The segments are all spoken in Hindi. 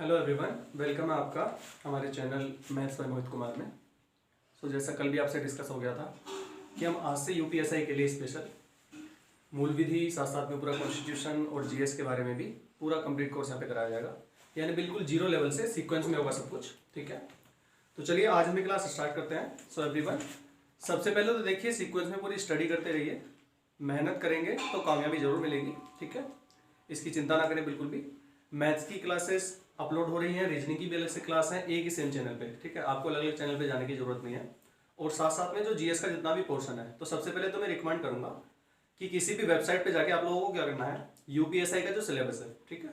हेलो एवरीवन, वेलकम है आपका हमारे channel maths by Mohit Kumar में। जैसा कल भी आपसे डिस्कस हो गया था कि हम आज से यूपीएसआई के लिए स्पेशल मूल विधि साथ साथ में पूरा कॉन्स्टिट्यूशन और जीएस के बारे में भी पूरा कंप्लीट कोर्स यहाँ पे कराया जाएगा, यानी बिल्कुल जीरो लेवल से सीक्वेंस में होगा सब कुछ। ठीक है, तो चलिए आज हम क्लास स्टार्ट करते हैं। सो एवरीवन, सबसे पहले तो देखिए सीक्वेंस में पूरी स्टडी करते रहिए, मेहनत करेंगे तो कामयाबी जरूर मिलेगी। ठीक है, इसकी चिंता ना करें बिल्कुल भी। मैथ्स की क्लासेस अपलोड हो रही हैं, रीजनिंग की भी अलग से क्लास है, एक ही सेम चैनल पे। ठीक है, आपको अलग अलग चैनल पे जाने की जरूरत नहीं है। और साथ साथ में जो जीएस का जितना भी पोर्शन है, तो सबसे पहले तो मैं रिकमेंड करूंगा कि किसी भी वेबसाइट पे जाके आप लोगों को क्या करना है, यूपीएसआई का जो सिलेबस है, ठीक है,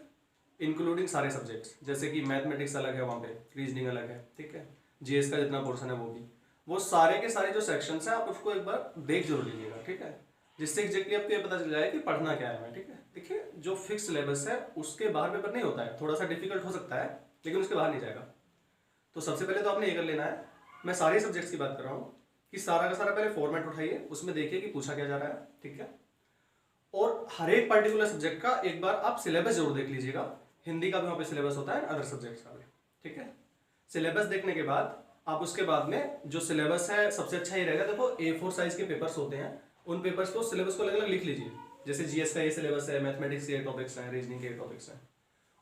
इंक्लूडिंग सारे सब्जेक्ट्स, जैसे कि मैथमेटिक्स अलग है, वहाँ पे रीजनिंग अलग है, ठीक है, जीएस का जितना पोर्शन है वो भी, वो सारे के सारे जो सेक्शंस है आप उसको एक बार देख जरूर लीजिएगा। ठीक है, जिससे एग्जैक्टली आपको ये पता चल जाए कि पढ़ना क्या है। ठीक है, देखिए जो फिक्स सिलेबस है उसके बाहर पेपर नहीं होता है, थोड़ा सा डिफिकल्ट हो सकता है लेकिन उसके बाहर नहीं जाएगा। तो सबसे पहले तो आपने ये कर लेना है, मैं सारे सब्जेक्ट्स की बात कर रहा हूँ, कि सारा का सारा पहले फॉर्मेट उठाइए, उसमें देखिए कि पूछा क्या जा रहा है। ठीक है, और हर एक पर्टिकुलर सब्जेक्ट का एक बार आप सिलेबस जरूर देख लीजिएगा। हिंदी का भी वहाँ पे सिलेबस होता है, अदर सब्जेक्ट्स का भी। ठीक है, सिलेबस देखने के बाद आप उसके बाद में जो सिलेबस है, सबसे अच्छा ये रहेगा, देखो A4 साइज के पेपर्स होते हैं, उन पेपर्स को सिलेबस को अलग अलग लिख लीजिए। जैसे जीएस का ये सिलेबस है, मैथमेटिक्स के टॉपिक्स हैं, रीजनिंग के टॉपिक्स हैं,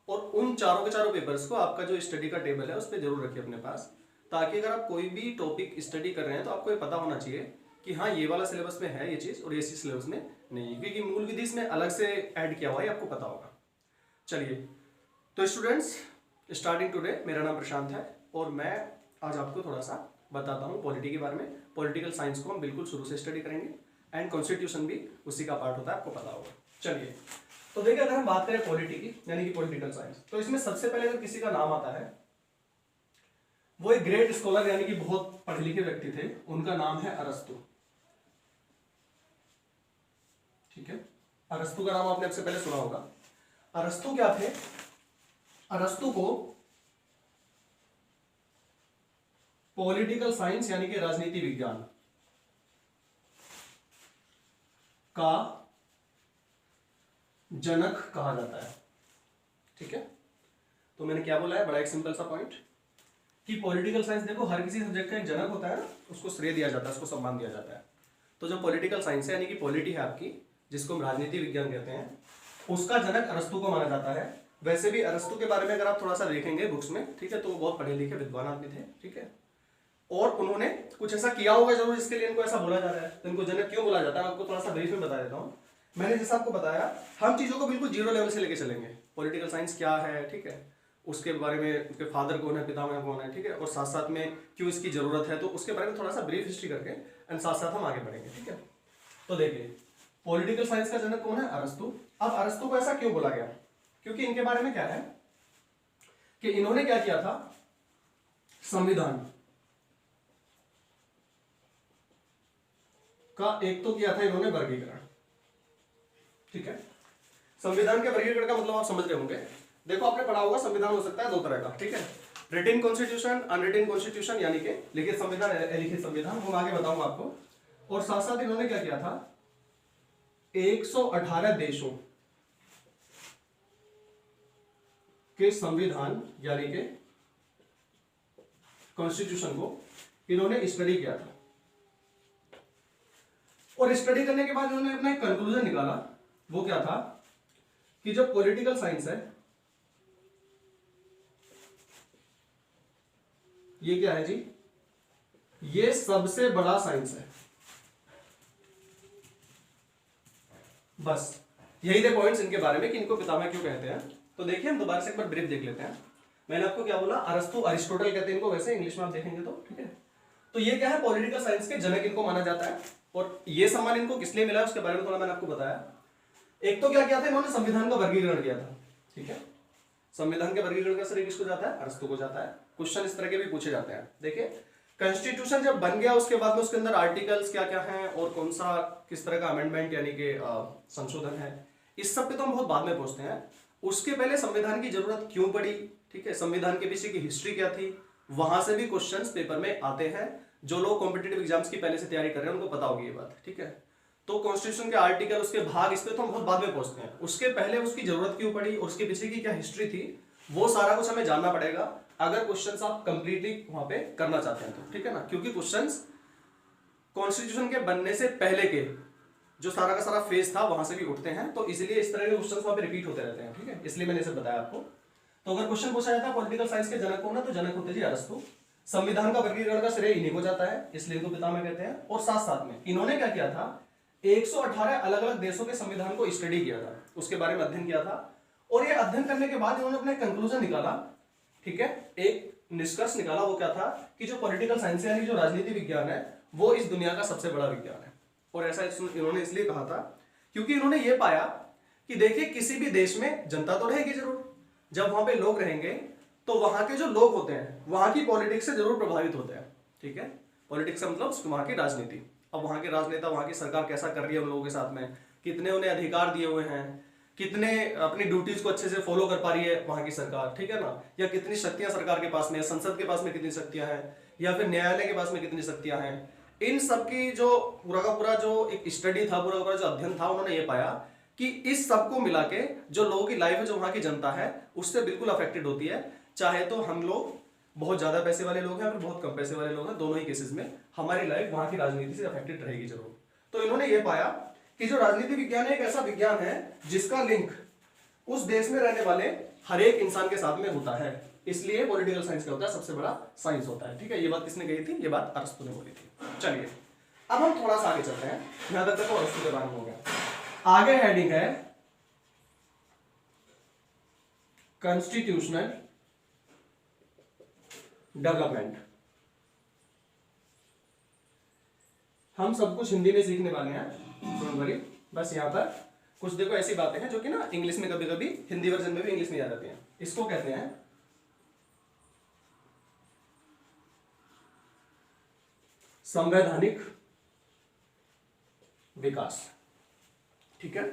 और उन चारों के चारों पेपर्स को आपका जो स्टडी का टेबल है उस पर जरूर रखिए अपने पास, ताकि अगर आप कोई भी टॉपिक स्टडी कर रहे हैं तो आपको ये पता होना चाहिए कि हाँ ये वाला सिलेबस में है ये चीज़ और ये चीज़ सिलेबस में नहीं है, क्योंकि मूल विधि इसमें अलग से ऐड किया हुआ है, आपको पता होगा। चलिए, तो स्टूडेंट्स, स्टार्टिंग टुडे, मेरा नाम प्रशांत है और मैं आज आपको थोड़ा सा बताता हूँ पॉलिटी के बारे में। पॉलिटिकल साइंस को हम बिल्कुल शुरू से स्टडी करेंगे एंड कॉन्स्टिट्यूशन भी उसी का पार्ट होता है, आपको पता होगा। चलिए, तो देखिए अगर हम बात करें पॉलिटी की, यानी कि पॉलिटिकल साइंस, तो इसमें सबसे पहले अगर किसी का नाम आता है, वो एक ग्रेट स्कॉलर यानी कि बहुत पढ़े लिखे व्यक्ति थे, उनका नाम है अरस्तु। ठीक है, अरस्तु का नाम आपने सबसे पहले सुना होगा। अरस्तु क्या थे? अरस्तु को पॉलिटिकल साइंस यानी कि राजनीति विज्ञान का जनक कहा जाता है। ठीक है, तो मैंने क्या बोला है, बड़ा एक सिंपल सा पॉइंट, कि पॉलिटिकल साइंस, देखो हर किसी सब्जेक्ट का एक जनक होता है ना, उसको श्रेय दिया जाता है, उसको सम्मान दिया जाता है। तो जो पॉलिटिकल साइंस है यानी कि पॉलिटी है आपकी, जिसको हम राजनीति विज्ञान कहते हैं, उसका जनक अरस्तु को माना जाता है। वैसे भी अरस्तु के बारे में अगर आप थोड़ा सा देखेंगे बुक्स में, ठीक है, तो वो बहुत पढ़े लिखे विद्वान आदमी थे। ठीक है, और उन्होंने कुछ ऐसा किया होगा जरूर जिसके लिए इनको ऐसा बोला जा रहा है। तो इनको जनक क्यों बोला जाता है, आपको थोड़ा सा ब्रीफ में बता देता हूँ। मैंने जैसा आपको बताया, हम चीजों को बिल्कुल जीरो लेवल से लेके चलेंगे। पॉलिटिकल साइंस क्या है, ठीक है, उसके बारे में, उसके फादर कौन है, पितामह कौन है, ठीक है, और साथ साथ में क्यों इसकी जरूरत है, तो उसके बारे में थोड़ा सा ब्रीफ हिस्ट्री करके एंड साथ साथ हम आगे बढ़ेंगे। ठीक है, तो देखिए पॉलिटिकल साइंस का जनक कौन है, अरस्तु। अब अरस्तु को ऐसा क्यों बोला गया, क्योंकि इनके बारे में क्या है कि इन्होंने क्या किया था, संविधान का एक तो किया था इन्होंने वर्गीकरण। ठीक है, संविधान के वर्गीकरण का मतलब आप समझ रहे होंगे। देखो आपने पढ़ा होगा, संविधान हो सकता है दो तरह का। ठीक है, रिटन कॉन्स्टिट्यूशन, अनरिटन कॉन्स्टिट्यूशन, यानी कि लिखित संविधान, अलिखित संविधान, हम आगे बताऊंगा आपको। और साथ साथ इन्होंने क्या किया था, 118 देशों के संविधान यानी कि कॉन्स्टिट्यूशन को इन्होंने स्टडी किया था, और स्टडी करने के बाद इन्होंने अपना एक कंक्लूजन निकाला। वो क्या था कि जो पॉलिटिकल साइंस है, ये क्या है जी, ये सबसे बड़ा साइंस है। बस यही थे पॉइंट्स इनके बारे में कि इनको पितामह क्यों कहते हैं। तो देखिए हम दोबारा से एक बार ब्रीफ देख लेते हैं। मैंने आपको क्या बोला, अरस्तु, अरिस्टोटल कहते हैं इनको, वैसे इंग्लिश में आप देखेंगे तो। ठीक है, तो ये क्या है, पॉलिटिकल साइंस के जनक इनको माना जाता है। और ये सम्मान इनको किस लिए मिला है उसके बारे में थोड़ा मैंने आपको बताया। एक तो क्या किया था इन्होंने, संविधान का वर्गीकरण किया था। ठीक है, संविधान के वर्गीकरण का श्रेय किसको जाता है, अरस्तु को जाता है। क्वेश्चन इस तरह के भी पूछे जाते हैं। देखिए कॉन्स्टिट्यूशन जब बन गया उसके बाद में उसके अंदर आर्टिकल्स क्या क्या हैं और कौन सा किस तरह का अमेंडमेंट यानी कि संशोधन है, इस सब पे तो हम बहुत बाद में पहुंचते हैं। उसके पहले संविधान की जरूरत क्यों पड़ी, ठीक है, संविधान के पीछे की हिस्ट्री क्या थी, वहां से भी क्वेश्चंस पेपर में आते हैं। जो लोग कॉम्पिटेटिव एग्जाम्स की पहले से तैयारी कर रहे हैं उनको पता होगी ये बात। ठीक है, तो कॉन्स्टिट्यूशन के आर्टिकल, उसके भाग, इस पे तो हम बहुत बाद में पहुंचते हैं। उसके पहले उसकी जरूरत क्यों पड़ी और उसके पीछे की क्या हिस्ट्री थी, वो सारा कुछ हमें जानना पड़ेगा अगर क्वेश्चंस आप कंप्लीटली वहां पे करना चाहते हैं तो, ठीक है ना, क्योंकि क्वेश्चंस कॉन्स्टिट्यूशन के बनने से पहले के जो सारा का सारा फेज था वहां से भी उठते हैं, तो इसलिए इस तरह के क्वेश्चंस वहां पे रिपीट होते रहते हैं, ठीक है, इसलिए मैंने इसे बताया आपको। तो अगर क्वेश्चन पूछा जाता है पॉलिटिकल साइंस के जनक कौन है, तो जनक होते जी अरस्तु। संविधान का वर्गीकरण का श्रेय इन्हीं को जाता है, इसलिए इनको पितामह कहते हैं। और साथ साथ में इन्होंने क्या किया था, 118 अलग अलग देशों के संविधान को स्टडी किया था, उसके बारे में अध्ययन किया था, और ये अध्ययन करने के बाद इन्होंने अपना कंक्लूजन निकाला, ठीक है, एक निष्कर्ष निकाला। वो क्या था कि जो पॉलिटिकल साइंस है यानी जो राजनीति विज्ञान है वो इस दुनिया का सबसे बड़ा विज्ञान है। और ऐसा इन्होंने इसलिए कहा था क्योंकि इन्होंने ये पाया कि देखिए किसी भी देश में जनता तो रहेगी जरूर, जब वहां पे लोग रहेंगे तो वहां के जो लोग होते हैं वहां की पॉलिटिक्स से जरूर प्रभावित होते हैं, ठीक है, पॉलिटिक्स का मतलब वहां की राजनीति। अब वहां के राजनेता, वहां की सरकार कैसा कर रही है उन लोगों के साथ में, कितने उन्हें अधिकार दिए हुए हैं, कितने अपनी ड्यूटीज को अच्छे से फॉलो कर पा रही है वहां की सरकार, ठीक है ना, या कितनी शक्तियां सरकार के पास में, संसद के पास में कितनी शक्तियां हैं, या फिर न्यायालय के पास में कितनी शक्तियां हैं, इन सब की जो पूरा का पूरा जो एक स्टडी था, पूरा का पूरा जो अध्ययन था, उन्होंने ये पाया कि इस सबको मिला के जो लोगों की लाइफ है, जो वहां की जनता है, उससे बिल्कुल अफेक्टेड होती है। चाहे तो हम लोग बहुत ज्यादा पैसे वाले लोग हैं, फिर बहुत कम पैसे वाले लोग हैं, दोनों ही केसेस में हमारी लाइफ वहां की राजनीति से अफेक्टेड रहेगी जरूर। तो इन्होंने ये पाया कि जो राजनीति विज्ञान है एक ऐसा विज्ञान है जिसका लिंक उस देश में रहने वाले हर एक इंसान के साथ में होता है, इसलिए पॉलिटिकल साइंस क्या होता है, सबसे बड़ा साइंस होता है, ठीक है। ये बात किसने कही थी, ये बात अरस्तु ने बोली थी। चलिए अब हम थोड़ा सा आगे चलते हैं, यहां तक तो अरस्तु के बारे में हो गया। आगे हेडिंग है कॉन्स्टिट्यूशनल डेवलपमेंट। हम सब कुछ हिंदी में सीखने वाले हैं, डोंट वरी, बस यहां पर कुछ देखो ऐसी बातें हैं जो कि ना इंग्लिश में कभी कभी हिंदी वर्जन में भी इंग्लिश में आ जाती हैं। इसको कहते हैं संवैधानिक विकास, ठीक है।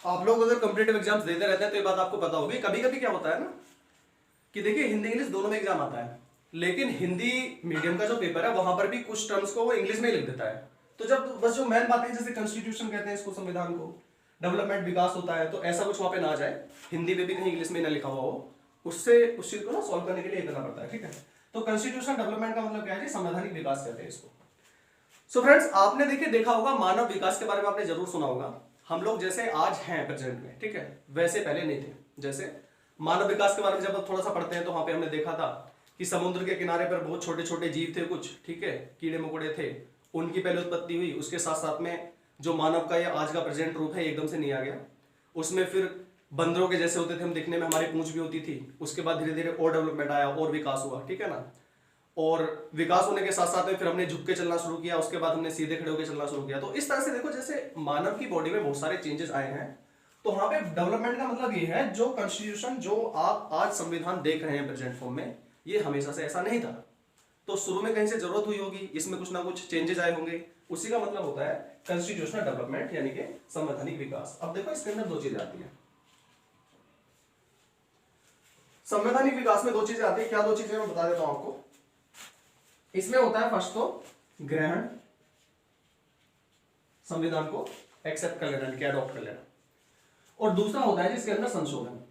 आप लोग अगर कॉम्पिटिटिव एग्जाम्स देते रहते हैं तो ये बात आपको पता होगी, कभी कभी क्या होता है ना कि देखिए हिंदी इंग्लिश दोनों में एग्जाम आता है, लेकिन हिंदी मीडियम का जो पेपर है वहां पर भी कुछ टर्म्स को वो इंग्लिश में ही लिख देता है। तो जब बस जो मेन बातें जैसे कॉन्स्टिट्यूशन कहते हैं इसको, संविधान को, डेवलपमेंट विकास होता है, तो ऐसा कुछ वहां पे ना आ जाए, हिंदी में भी कहीं इंग्लिश में ना लिखा हुआ हो, उससे उस चीज को ना सॉल्व करने के लिए करना पड़ता है, ठीक है। तो कॉन्स्टिट्यूशन डेवलपमेंट का मतलब क्या है, संवैधानिक विकास कहते हैं इसको। सो फ्रेंड्स, आपने देखिए देखा होगा मानव विकास के बारे में आपने जरूर सुना होगा। हम लोग जैसे आज हैं प्रेजेंट में, ठीक है, वैसे पहले नहीं थे। जैसे मानव विकास के बारे में जब आप थोड़ा सा पढ़ते हैं तो वहां पे हमने देखा था कि समुद्र के किनारे पर बहुत छोटे छोटे जीव थे कुछ, ठीक है, कीड़े मकोड़े थे, उनकी पहले उत्पत्ति हुई। उसके साथ साथ में जो मानव का ये आज का प्रेजेंट रूप है एकदम से नहीं आ गया, उसमें फिर बंदरों के जैसे होते थे हम दिखने में, हमारी पूंछ भी होती थी। उसके बाद धीरे धीरे और डेवलपमेंट आया और विकास हुआ, ठीक है ना। और विकास होने के साथ साथ में फिर हमने झुक के चलना शुरू किया, उसके बाद हमने सीधे खड़े होकर चलना शुरू किया। तो इस तरह से देखो जैसे मानव की बॉडी में बहुत सारे चेंजेस आए हैं। तो वहां पे डेवलपमेंट का मतलब ये है जो कॉन्स्टिट्यूशन जो आप आज संविधान देख रहे हैं प्रेजेंट फॉर्म में, ये हमेशा से ऐसा नहीं था। तो शुरू में कहीं से जरूरत हुई होगी, इसमें कुछ ना कुछ चेंजेस आए होंगे, उसी का मतलब होता है कॉन्स्टिट्यूशनल डेवलपमेंट यानी कि संवैधानिक विकास। अब देखो इसके अंदर दो चीजें आती हैं, संवैधानिक विकास में दो चीजें आती है। क्या दो चीजें मैं बता देता हूं आपको। इसमें होता है फर्स्ट तो ग्रहण, संविधान को एक्सेप्ट कर लेना, क्या अडॉप्ट कर लेना, और दूसरा होता है जिसके अंदर संशोधन।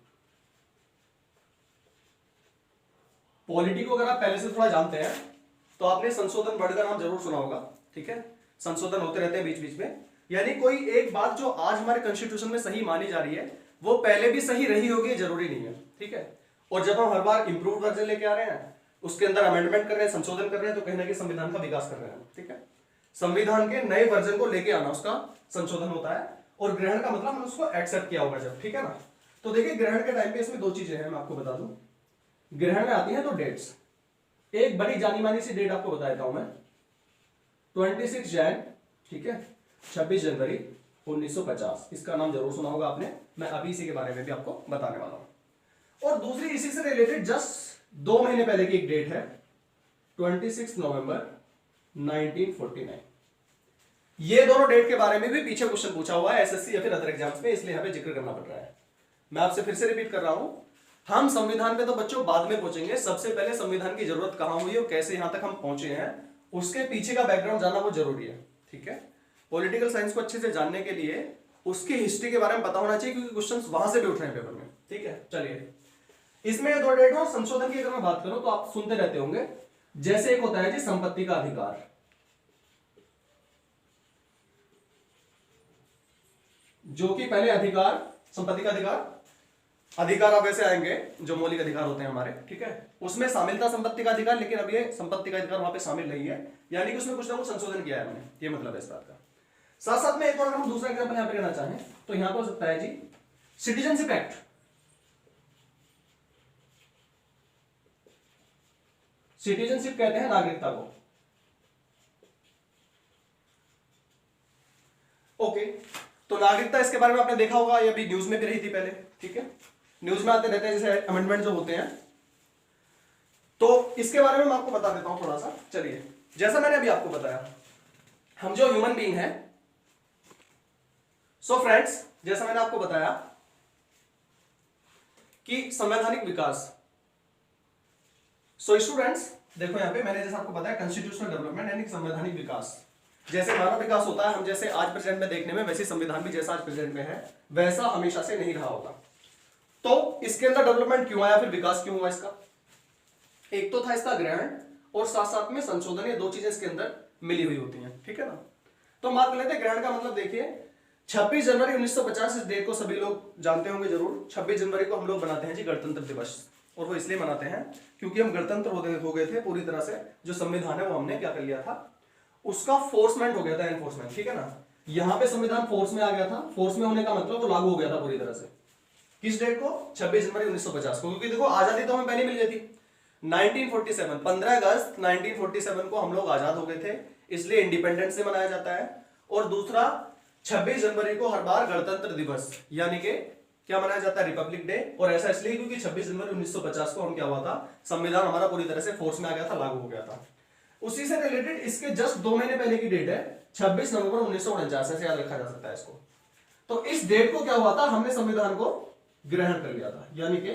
पॉलिटी को अगर आप पहले से थोड़ा जानते हैं तो आपने संशोधन वर्ड का नाम जरूर सुना होगा, ठीक है। संशोधन होते रहते हैं बीच बीच में, यानी कोई एक बात जो आज हमारे कॉन्स्टिट्यूशन में सही मानी जा रही है वो पहले भी सही रही होगी, जरूरी नहीं है, ठीक है। और जब हम हर बार इंप्रूव वर्जन लेके आ रहे हैं, उसके अंदर अमेंडमेंट कर रहे हैं, संशोधन कर रहे हैं, तो कहीं ना कहीं संविधान का विकास कर रहे हैं, ठीक है। संविधान के नए वर्जन को लेके आना उसका संशोधन होता है। और ग्रहण का मतलब हमने उसको एक्सेप्ट किया होगा जब, ठीक है ना। तो देखिए ग्रहण के टाइम पे इसमें दो चीजें हैं, मैं आपको बता दूं। ग्रहण में आती है तो डेट्स, एक बड़ी जानी मानी सी डेट आपको बता देता हूं मैं, 26 जैन, ठीक है, 26 जनवरी 1950, इसका नाम जरूर सुना होगा आपने, मैं अभी इसी के बारे में भी आपको बताने वाला हूं। और दूसरी इसी से रिलेटेड जस्ट 2 महीने पहले की एक डेट है, 26 नवंबर 1949। ये दोनों डेट के बारे में भी पीछे क्वेश्चन पूछा हुआ है एसएससी या फिर अदर एग्जाम्स में, इसलिए यहां पे जिक्र करना पड़ रहा है। मैं आपसे फिर से रिपीट कर रहा हूं, हम संविधान पे तो बच्चों बाद में पहुंचेंगे, सबसे पहले संविधान की जरूरत कहां हुई और कैसे यहां तक हम पहुंचे हैं, उसके पीछे का बैकग्राउंड जानना वो जरूरी है, ठीक है। पॉलिटिकल साइंस को अच्छे से जानने के लिए उसकी हिस्ट्री के बारे में पता होना चाहिए, क्योंकि क्वेश्चंस वहां से भी उठ रहे हैं पेपर में, ठीक है। चलिए इसमें ये दो डेट हो। संशोधन की अगर मैं बात करूं तो आप सुनते रहते होंगे, जैसे एक होता है जी संपत्ति का अधिकार, जो कि पहले अधिकार, संपत्ति का अधिकार अब ऐसे आएंगे जो मौलिक अधिकार होते हैं हमारे, ठीक है, उसमें शामिल था संपत्ति का अधिकार, लेकिन अब ये संपत्ति का अधिकार वहां पे शामिल नहीं है, यानी कि उसमें कुछ ना कुछ संशोधन किया है हमने, ये मतलब है इस बात का। साथ साथ में एक और हम दूसरा एग्जाम्पल यहां पे लेना चाहें तो यहां पर हो सकता है जी सिटीजनशिप एक्ट। सिटीजनशिप कहते हैं नागरिकता को। ओके, तो नागरिकता, इसके बारे में आपने देखा होगा, ये अभी न्यूज में भी रही थी पहले, ठीक है, न्यूज में आते रहते हैं जैसे अमेंडमेंट जो होते हैं, तो इसके बारे में मैं आपको बता देता हूं थोड़ा सा। चलिए, जैसा मैंने अभी आपको बताया, हम जो ह्यूमन बीइंग है, सो फ्रेंड्स, जैसा मैंने आपको बताया कि संवैधानिक विकास, सो स्टूडेंट्स देखो यहां पे मैंने जैसा आपको बताया कॉन्स्टिट्यूशनल डेवलपमेंट यानी संवैधानिक विकास, जैसे मानव विकास होता है, हम जैसे आज प्रेजेंट में देखने में, वैसे संविधान भी जैसा आज प्रेजेंट में है वैसा हमेशा से नहीं रहा होगा। तो इसके अंदर डेवलपमेंट क्यों आया, फिर विकास क्यों हुआ इसका? एक तो था इसका ग्रहण और साथ साथ में संशोधन, ये दो चीजें इसके अंदर मिली हुई होती हैं, ठीक है ना। तो मान लेते हैं ग्रहण का मतलब, देखिए 26 जनवरी 1950, इस डेट को सभी लोग जानते होंगे जरूर। 26 जनवरी को हम लोग बनाते हैं जी गणतंत्र दिवस, और वो इसलिए मनाते हैं क्योंकि हम गणतंत्र हो गए थे पूरी तरह से, जो संविधान है वो हमने क्या कर लिया था, उसका फोर्समेंट हो गया था, एनफोर्समेंट, ठीक है ना। यहाँ पे संविधान फोर्स में आ गया था, फोर्स में होने का मतलब वो लागू हो गया था पूरी तरह से। किस डेट को? 26 जनवरी 1950 को, क्योंकि देखो आजादी तो हमें पहले मिल गई थी 1947, 15 अगस्त 1947 को हम लोग आजाद हो गए थे, इसलिए इंडिपेंडेंस डे मनाया जाता है। और दूसरा 26 जनवरी को हर बार गणतंत्र दिवस यानी कि क्या मनाया जाता है, रिपब्लिक डे। और ऐसा इसलिए क्योंकि 26 जनवरी 1950 को हम क्या हुआ था, संविधान हमारा पूरी तरह से फोर्स में आ गया था, लागू हो गया था। उसी से रिलेटेड इसके जस्ट 2 महीने पहले की डेट है 26 नवंबर 1949, ऐसे याद रखा जा सकता है इसको। तो इस डेट को क्या हुआ था, हमने संविधान को ग्रहण कर लिया था, यानी कि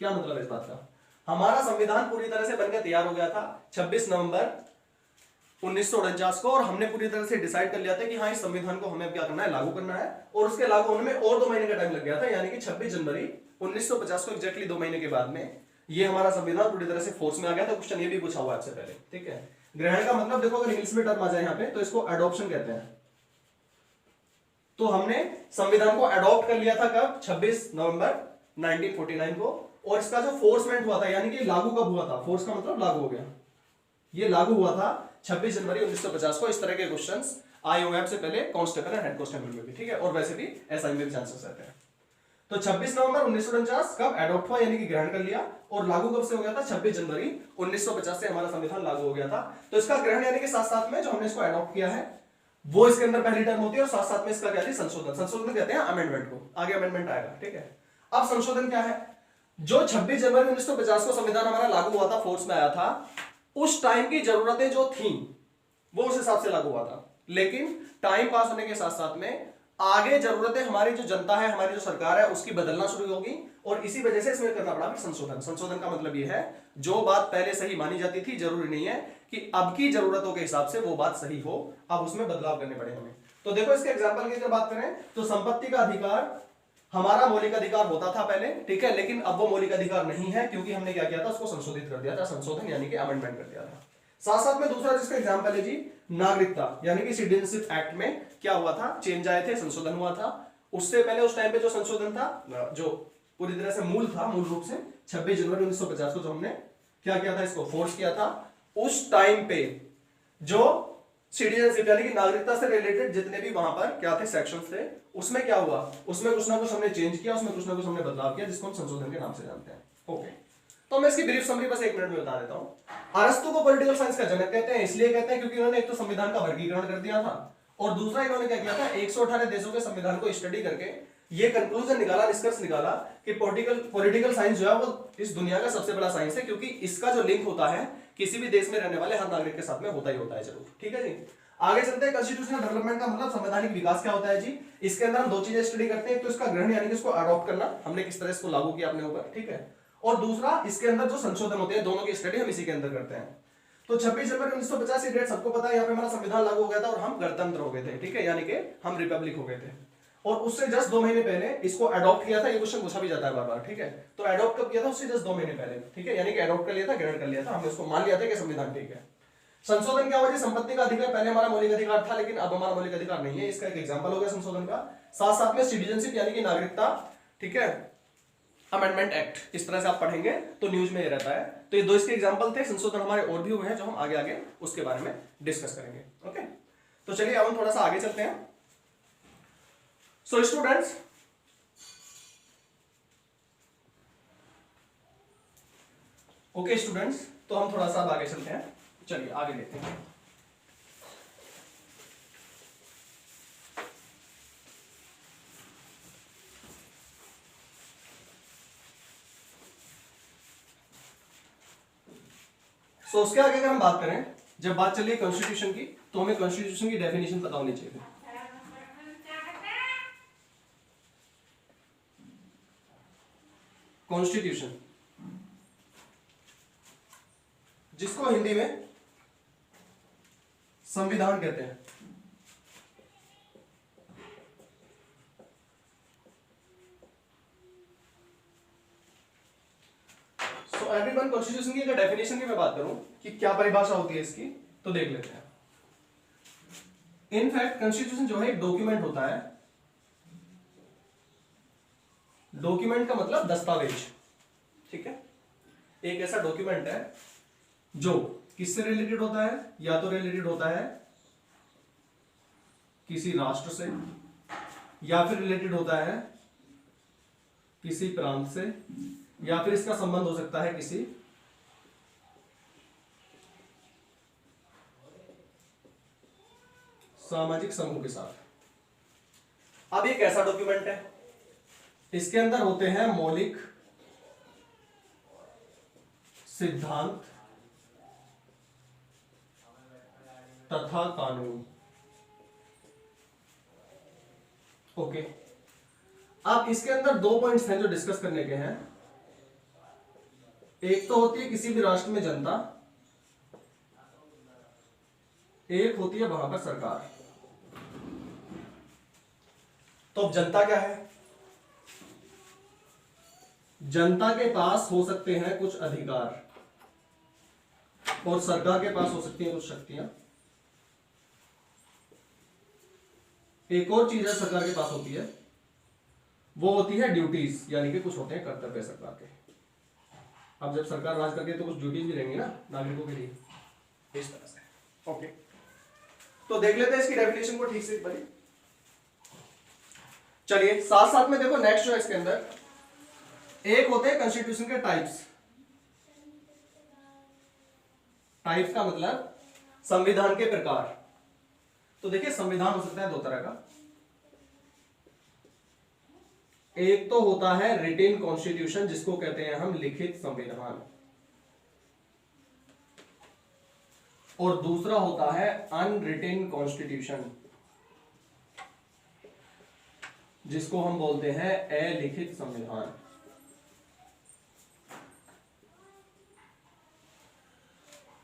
क्या मतलब है इस बात का, हमारा संविधान पूरी तरह से बनकर तैयार हो गया था 26 नवंबर 1949 को, और हमने पूरी तरह से डिसाइड कर लिया था कि हाँ इस संविधान को हमें क्या करना है, लागू करना है। और उसके लागू होने में और 2 महीने का टाइम लग गया था, यानी कि 26 जनवरी 1950 को एग्जैक्टली 2 महीने के बाद में ये हमारा संविधान पूरी तरह से फोर्स में आ गया था। क्वेश्चन ये भी पूछा हुआ आपसे पहले, ठीक है। ग्रहण का मतलब देखो, अगर इंग्लिश में टर्म आ जाए यहाँ पे तो इसको एडॉप्शन कहते हैं। तो हमने संविधान को एडॉप्ट कर लिया था कब, 26 नवंबर 1949 को, और इसका जो फोर्समेंट हुआ था, यानी कि लागू कब हुआ था, फोर्स का मतलब लागू हो गया, ये लागू हुआ था 26 जनवरी 1950 को। इस तरह के क्वेश्चंस आईओएम से पहले कांस्टेबल और हेड कांस्टेबल में भी, ठीक है, और वैसे भी एसआई में भी चांसेस रहते हैं। तो 26 नवंबर 1949 कब एडॉप्ट हुआ, यानी कि ग्रहण कर लिया, और लागू कब से हो गया था, 26 जनवरी 1950 से हमारा संविधान लागू हो गया था। तो इसका ग्रहण यानी कि साथ साथ में जो हमने इसको एडॉप्ट किया है वो इसके अंदर पहली टर्म होती है, और साथ साथ में इसका क्या है, संशोधन। संशोधन कहते हैं अमेंडमेंट को, आगे अमेंडमेंट आएगा, ठीक है। अब संशोधन क्या है, जो 26 जनवरी 1950 को संविधान हमारा लागू हुआ था, फोर्स में आया था, उस टाइम की जरूरतें जो थी वो उस हिसाब से लागू हुआ था, लेकिन टाइम पास होने के साथ साथ में आगे जरूरतें हमारी जो जनता है, हमारी जो सरकार है, उसकी बदलना शुरू होगी, और इसी वजह से इसमें करना पड़ा संशोधन। संशोधन का मतलब यह है जो बात पहले सही मानी जाती थी, जरूरी नहीं है कि अब की जरूरतों के हिसाब से वो बात सही हो, अब उसमें बदलाव करने पड़े हमें। तो देखो इसके एग्जाम्पल की जब बात करें तो संपत्ति का अधिकार हमारा मौलिक अधिकार होता था पहले, ठीक है, लेकिन अब वो मौलिक अधिकार नहीं है, क्योंकि हमने क्या किया था, उसको संशोधित कर दिया था, संशोधन यानी कि अमेंडमेंट कर दिया था। साथ साथ में दूसरा जिसका एग्जांपल है जी नागरिकता, यानी कि सिटीजनशिप एक्ट में क्या हुआ था, चेंज आए थे, संशोधन हुआ था। उससे पहले उस टाइम पे जो संशोधन था, जो पूरी तरह से मूल था, मूल रूप से 26 जनवरी 1950 को जो हमने क्या किया था, इसको फोर्स किया था, उस टाइम पे जो सिटीजनशिप यानी कि नागरिकता से रिलेटेड जितने भी वहां पर क्या थे, सेक्शंस थे, उसमें क्या हुआ, उसमें कुछ ना कुछ हमने चेंज किया, उसमें कुछ ना कुछ हमने बदलाव किया, जिसको हम संशोधन के नाम से जानते हैं। ओके, तो मैं इसकी ब्रीफ समरी बस 1 मिनट में बता देता हूं। अरस्तु को पॉलिटिकल साइंस का जनक कहते हैं, इसलिए कहते हैं क्योंकि उन्होंने एक तो संविधान का वर्गीकरण कर दिया था, और दूसरा इन्होंने क्या किया था, 118 देशों के संविधान को स्टडी करके ये कंक्लूजन निकाला, निष्कर्ष निकाला कि पॉलिटिकल साइंस जो है वो इस दुनिया का सबसे बड़ा साइंस है, क्योंकि इसका जो लिंक होता है किसी भी देश में रहने वाले हर नागरिक के साथ में होता ही होता है जरूर, ठीक है जी। आगे चलते हैं, कॉन्स्टिट्यूशनल डेवलपमेंट का मतलब संवैधानिक विकास क्या होता है जी। इसके अंदर हम 2 चीजें स्टडी करते हैं, एक तो इसका ग्रहण यानी कि इसको अडॉप्ट करना, हमने किस तरह इसको लागू किया अपने ऊपर, ठीक है, और दूसरा इसके अंदर जो संशोधन होते हैं, दोनों की स्टडी हम इसी के अंदर करते हैं। तो 26 जनवरी 1950 की डेट सबको पता है, यहाँ पे हमारा संविधान लागू हो गया था और हम गणतंत्र हो गए थे, ठीक है, यानी कि हम रिपब्लिक हो गए थे। और उससे जस्ट 2 महीने पहले इसको अडॉप्ट किया था। ये क्वेश्चन पूछा भी जाता है बार बार, ठीक है। तो अडॉप्ट कब किया था? उससे जस्ट 2 महीने पहले, ठीक है। यानी कि अडॉप्ट कर लिया था, ग्रहण कर लिया था, हमने उसको मान लिया था कि संविधान ठीक है। संशोधन क्या हुआ जी? संपत्ति का अधिकार पहले हमारा मौलिक अधिकार था, लेकिन अब हमारा मौलिक अधिकार नहीं है। इसका एक एग्जांपल हो गया संशोधन का। साथ साथ में सिटीजनशिप यानी कि नागरिकता, ठीक है, अमेंडमेंट एक्ट, इस तरह से आप पढ़ेंगे तो न्यूज में ये रहता है। तो ये 2 इसके एग्जांपल थे। संशोधन हमारे और भी हुए हैं जो हम आगे आगे उसके बारे में डिस्कस करेंगे। ओके, तो चलिए अब हम थोड़ा सा आगे चलते हैं। सो स्टूडेंट्स, ओके स्टूडेंट्स, तो हम थोड़ा सा आगे चलते हैं। चलिए आगे देखते हैं। सो उसके आगे अगर हम बात करें, जब बात चल रही है कॉन्स्टिट्यूशन की, तो हमें कॉन्स्टिट्यूशन की डेफिनेशन पता होनी चाहिए। कॉन्स्टिट्यूशन, जिसको हिंदी में संविधान कहते हैं। सो एवरीवन, कॉन्स्टिट्यूशन की अगर डेफिनेशन की मैं बात करूं कि क्या परिभाषा होती है इसकी, तो देख लेते हैं। इनफैक्ट कॉन्स्टिट्यूशन जो है एक डॉक्यूमेंट होता है। डॉक्यूमेंट का मतलब दस्तावेज, ठीक है। एक ऐसा डॉक्यूमेंट है जो किससे रिलेटेड होता है? या तो रिलेटेड होता है किसी राष्ट्र से, या फिर रिलेटेड होता है किसी प्रांत से, या फिर इसका संबंध हो सकता है किसी सामाजिक समूह के साथ। अब ये कैसा डॉक्यूमेंट है? इसके अंदर होते हैं मौलिक सिद्धांत तथा कानून। ओके, अब इसके अंदर 2 पॉइंट्स हैं जो डिस्कस करने के हैं। एक तो होती है किसी भी राष्ट्र में जनता, एक होती है वहां पर सरकार। तो अब जनता क्या है? जनता के पास हो सकते हैं कुछ अधिकार और सरकार के पास हो सकती हैं कुछ शक्तियां। एक और चीज है सरकार के पास होती है, वो होती है ड्यूटीज, यानी कि कुछ होते हैं कर्तव्य सरकार के। अब जब सरकार राज करती है तो कुछ ड्यूटीज भी रहेंगी ना नागरिकों के लिए, इस तरह से। ओके, तो देख लेते हैं इसकी डेफिनेशन को ठीक से बड़ी। चलिए साथ साथ में देखो नेक्स्ट जो है इसके अंदर, एक होते हैं कॉन्स्टिट्यूशन के टाइप्स। टाइप्स का मतलब संविधान के प्रकार। तो देखिए संविधान हो सकता है 2 तरह का। एक तो होता है रिटेन कॉन्स्टिट्यूशन, जिसको कहते हैं हम लिखित संविधान, और दूसरा होता है अनरिटेन कॉन्स्टिट्यूशन, जिसको हम बोलते हैं अलिखित संविधान।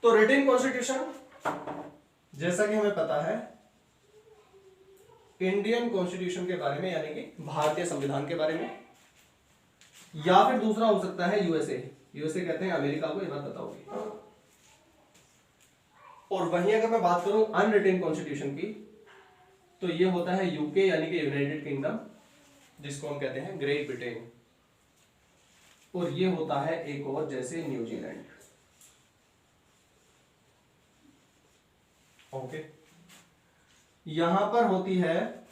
तो रिटेन कॉन्स्टिट्यूशन, जैसा कि हमें पता है, इंडियन कॉन्स्टिट्यूशन के बारे में, यानी कि भारतीय संविधान के बारे में, या फिर दूसरा हो सकता है यूएसए। यूएसए कहते हैं अमेरिका को, ये बात पता होगी। और वहीं अगर मैं बात करूं अनरिटेन कॉन्स्टिट्यूशन की, तो ये होता है यूके, यानी कि यूनाइटेड किंगडम, जिसको हम कहते हैं ग्रेट ब्रिटेन। और ये होता है एक और, जैसे न्यूजीलैंड। ओके, यहां पर होती है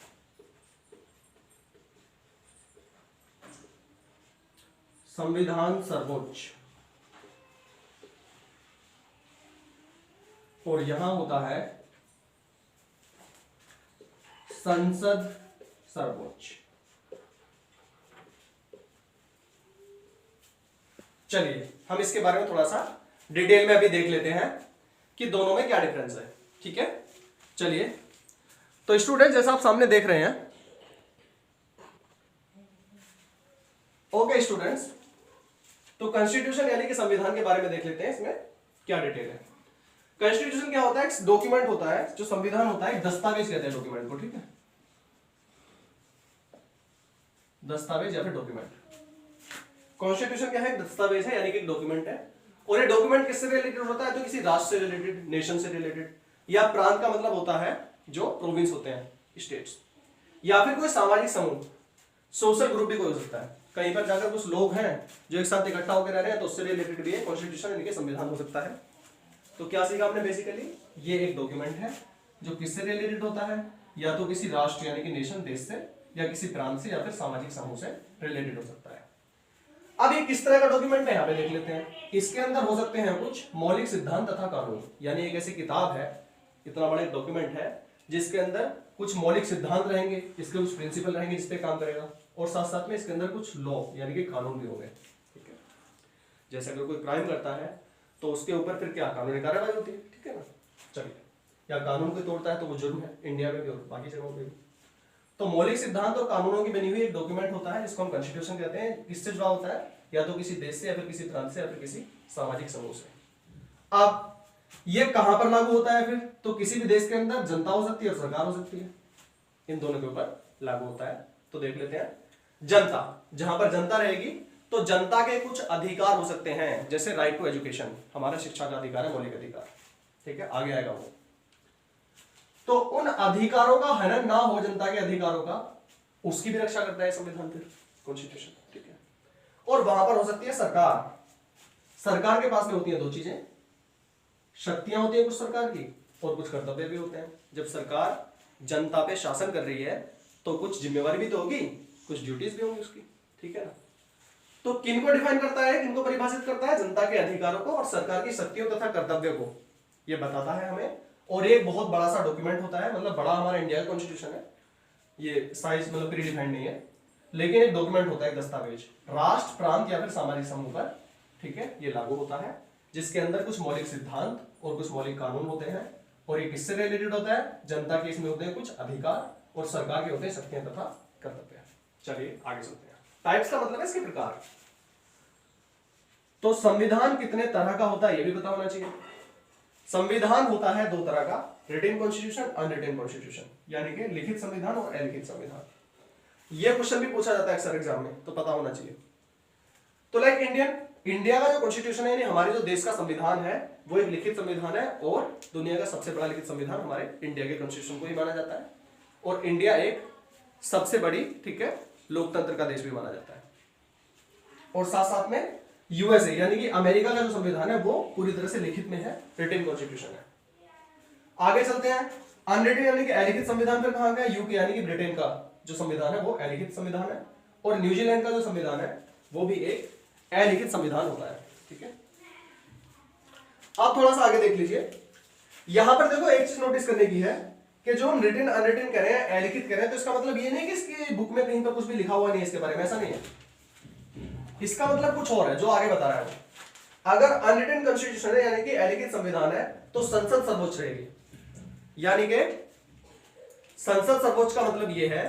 संविधान सर्वोच्च, और यहां होता है संसद सर्वोच्च। चलिए हम इसके बारे में थोड़ा सा डिटेल में अभी देख लेते हैं कि दोनों में क्या डिफरेंस है, ठीक है। चलिए, तो स्टूडेंट जैसा आप सामने देख रहे हैं, ओके स्टूडेंट्स, तो कॉन्स्टिट्यूशन यानी कि संविधान के बारे में देख लेते हैं, इसमें क्या डिटेल है। कॉन्स्टिट्यूशन क्या होता है? एक डॉक्यूमेंट होता है, जो संविधान होता है, एक दस्तावेज कहते हैं डॉक्यूमेंट को, ठीक है। दस्तावेज या फिर डॉक्यूमेंट। कॉन्स्टिट्यूशन क्या है? दस्तावेज है, यानी कि एक डॉक्यूमेंट है। और ये डॉक्यूमेंट किससे रिलेटेड होता है? तो किसी राष्ट्र से रिलेटेड, नेशन से रिलेटेड, या प्रांत का मतलब होता है जो प्रोविंस होते हैं, स्टेट्स, या फिर कोई सामाजिक समूह, सोशल ग्रुप भी कोई हो सकता है। कहीं पर जाकर कुछ लोग हैं जो एक साथ इकट्ठा होकर रह रहे हैं, तो उससे रिलेटेड भी कॉन्स्टिट्यूशन यानी कि संविधान हो सकता है। तो क्या सीखा आपने? बेसिकली ये एक डॉक्यूमेंट है जो किससे रिलेटेड होता है, या तो किसी राष्ट्र यानी कि नेशन, देश से, या किसी प्रांत से, या फिर सामाजिक समूह से रिलेटेड हो सकता है। अब ये किस तरह का डॉक्यूमेंट है यहाँ पे देख लेते हैं। इसके अंदर हो सकते हैं कुछ मौलिक सिद्धांत तथा कानून, यानी एक ऐसी किताब है, इतना बड़ा एक डॉक्यूमेंट है जिसके अंदर कुछ मौलिक सिद्धांत रहेंगे, इसके कुछ प्रिंसिपल रहेंगे जिस पे काम करेगा, और साथ साथ में इसके अंदर कुछ लॉ यानी कि कानून भी होंगे। ठीक है, जैसे अगर कोई क्राइम करता है तो उसके ऊपर फिर क्या कानूनी कार्रवाई होती है। ठीक है ना, चलिए, या कानून को तोड़ता है तो वो जुर्म है, इंडिया में भी और बाकी जगहों पे भी। तो मौलिक सिद्धांत और कानूनों की बनी हुई एक डॉक्यूमेंट होता है जिसको हम कॉन्स्टिट्यूशन कहते हैं। किससे जुड़ा होता है? या तो किसी देश से, या फिर किसी प्रांत से, या फिर किसी सामाजिक समूह से। अब ये कहां पर लागू होता है फिर? तो किसी भी देश के अंदर जनता हो सकती है और सरकार हो सकती है, इन दोनों के ऊपर लागू होता है। तो देख लेते हैं। जनता, जहां पर जनता रहेगी तो जनता के कुछ अधिकार हो सकते हैं, जैसे राइट टू एजुकेशन, हमारा शिक्षा का अधिकार है, मौलिक अधिकार। ठीक है, आगे आएगा वो। तो उन अधिकारों का हनन ना हो, जनता के अधिकारों का, उसकी भी रक्षा करता है संविधान, फिर कॉन्स्टिट्यूशन। ठीक है, और वहां पर हो सकती है सरकार। सरकार के पास में होती है दो चीजें, शक्तियां होती है कुछ सरकार की, और कुछ कर्तव्य भी होते हैं। जब सरकार जनता पे शासन कर रही है तो कुछ जिम्मेवारी भी तो होगी, कुछ ड्यूटीज भी होंगी उसकी। ठीक है ना, तो किनको डिफाइन करता है, किनको परिभाषित करता है? जनता के अधिकारों को और सरकार की शक्तियों तथा कर्तव्यों को ये बताता है हमें। और एक बहुत बड़ा सा डॉक्यूमेंट होता है, मतलब बड़ा हमारा इंडिया का कॉन्स्टिट्यूशन है, ये साइज मतलब प्री डिफाइंड नहीं है, लेकिन एक डॉक्यूमेंट होता है, दस्तावेज, राष्ट्र, प्रांत या फिर सामाजिक समूह पर, ठीक है, ये लागू होता है, जिसके अंदर कुछ मौलिक सिद्धांत और कुछ मौलिक कानून होते हैं। और ये किससे रिलेटेड होता है? जनता के इसमें होते हैं कुछ अधिकार, और सरकार के होते हैं शक्तियां तथा कर्तव्य। चलिए आगे चलते हैं। टाइप्स का मतलब है इसके प्रकार। तो संविधान कितने तरह का होता है ये भी पता होना चाहिए। संविधान होता है दो तरह का, रिटन कॉन्स्टिट्यूशन, अनरिटन कॉन्स्टिट्यूशन, यानी कि लिखित संविधान और अलिखित संविधान। ये क्वेश्चन भी पूछा जाता है अक्सर एग्जाम में, तो पता होना चाहिए। तो लाइक इंडिया का जो कॉन्स्टिट्यूशन है, यानी हमारे जो देश का संविधान है, वो एक लिखित संविधान है, और दुनिया का सबसे बड़ा लिखित संविधान हमारे इंडिया के कॉन्स्टिट्यूशन को ही माना जाता है। और इंडिया एक सबसे बड़ी, ठीक है, लोकतंत्र का देश भी माना जाता है। और साथ साथ में यूएसए यानी कि अमेरिका का जो संविधान है वो पूरी तरह से लिखित में है, रिटन कॉन्स्टिट्यूशन है। आगे चलते हैं। अनरिटन यानी कि अलिखित संविधान फिर कहां गया? यूके यानी कि ब्रिटेन का जो संविधान है वो अलिखित संविधान है, और न्यूजीलैंड का जो संविधान है वो भी एक अलिखित संविधान होता है। ठीक है, आप थोड़ा सा आगे देख लीजिए। यहां पर देखो एक चीज नोटिस करने की है कि जो हम रिटन अनरिटन कह रहे हैं, अलिखित कह रहे हैं, तो इसका मतलब ये नहीं कि इसकी बुक में कहीं पर कुछ भी लिखा हुआ नहीं है इसके बारे में, ऐसा नहीं है। इसका मतलब कुछ और है जो आगे बता रहा है वो। अगर अनरिटन कॉन्स्टिट्यूशन है यानी कि अलिखित संविधान है, तो संसद सर्वोच्च रहेगी। यानी कि संसद सर्वोच्च का मतलब यह है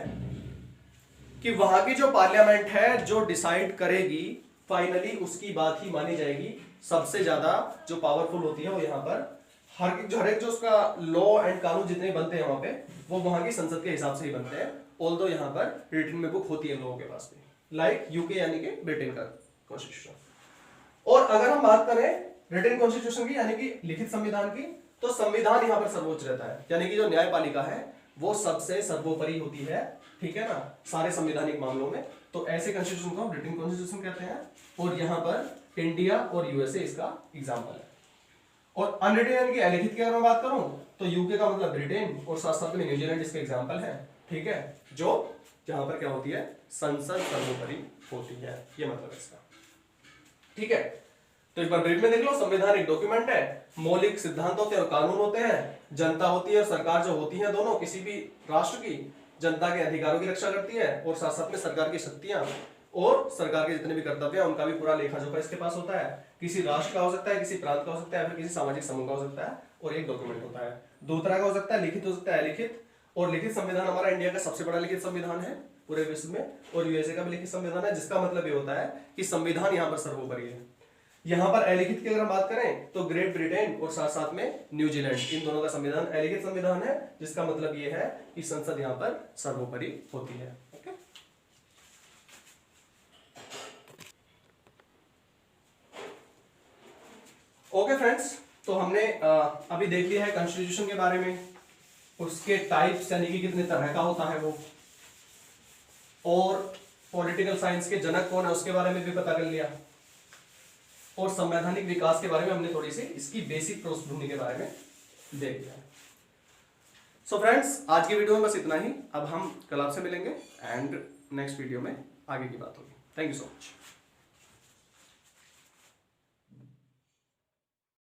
कि वहां की जो पार्लियामेंट है जो डिसाइड करेगी, फाइनली उसकी बात ही मानी जाएगी। सबसे ज्यादा जो पावरफुल होती है वो यहाँ पर हर एक जो उसका लॉ एंड कानून जितने बनते हैं वहां पे, वो वहां की संसद के हिसाब से ही बनते हैं। ऑल्दो यहाँ पर रिटन में बुक होती है लोगों के पास में, लाइक यूके यानी कि ब्रिटेन का कॉन्स्टिट्यूशन। और अगर हम बात करें रिटन कॉन्स्टिट्यूशन की यानी कि लिखित संविधान की, तो संविधान यहाँ पर सर्वोच्च रहता है, यानी कि जो न्यायपालिका है वो सबसे सर्वोपरि होती है। ठीक है ना, सारे संवैधानिक मामलों में। तो ऐसे कॉन्स्टिट्यूशन को हम रिटन कॉन्स्टिट्यूशन कहते हैं, और यहाँ पर इंडिया और यूएसए इसका एग्जाम्पल है। और अनरिटन यानी कि अलिखित की अगर मैं बात करूं तो यूके का मतलब ब्रिटेन, और साथ साथ में न्यूजीलैंड इसका एग्जाम्पल है। ठीक है, जो जहां पर क्या होती है, संसद सर्वोपरि होती है, ये मतलब है इसका। ठीक है, तो एक बार ब्रीफ में देख लो। संविधान एक डॉक्यूमेंट है, मौलिक सिद्धांत होते हैं और कानून होते हैं, जनता होती है और सरकार जो होती है, दोनों किसी भी राष्ट्र की जनता के अधिकारों की रक्षा करती है, और साथ साथ में सरकार की शक्तियां और सरकार के जितने भी कर्तव्य हैं उनका भी पूरा लेखा जोखा इसके पास होता है। किसी राष्ट्र का हो सकता है, किसी प्रांत का हो सकता है, फिर किसी सामाजिक समूह का हो सकता है, और एक डॉक्यूमेंट होता है। दो तरह का हो सकता है, लिखित हो सकता है, अलिखित। और लिखित संविधान हमारा इंडिया का सबसे बड़ा लिखित संविधान है पूरे विश्व में, और यूएसए का भी लिखित संविधान है, जिसका मतलब ये होता है कि संविधान यहाँ पर सर्वोपरि है। यहाँ पर अलिखित की अगर हम बात करें तो ग्रेट ब्रिटेन और साथ साथ में न्यूजीलैंड, इन दोनों का संविधान अलिखित संविधान है, जिसका मतलब ये है कि संसद यहाँ पर सर्वोपरि होती है। ओके, ओके फ्रेंड्स, तो हमने अभी देख लिया है कॉन्स्टिट्यूशन के बारे में, उसके टाइप्स यानी कि कितने तरह का होता है वो, और पॉलिटिकल साइंस के जनक कौन है उसके बारे में भी पता कर लिया, और संवैधानिक विकास के बारे में हमने थोड़ी सी इसकी बेसिक पृष्ठभूमि के बारे में देख लिया। सो फ्रेंड्स, आज की वीडियो में बस इतना ही। अब हम कल आपसे मिलेंगे एंड नेक्स्ट वीडियो में आगे की बात होगी। Thank you so much.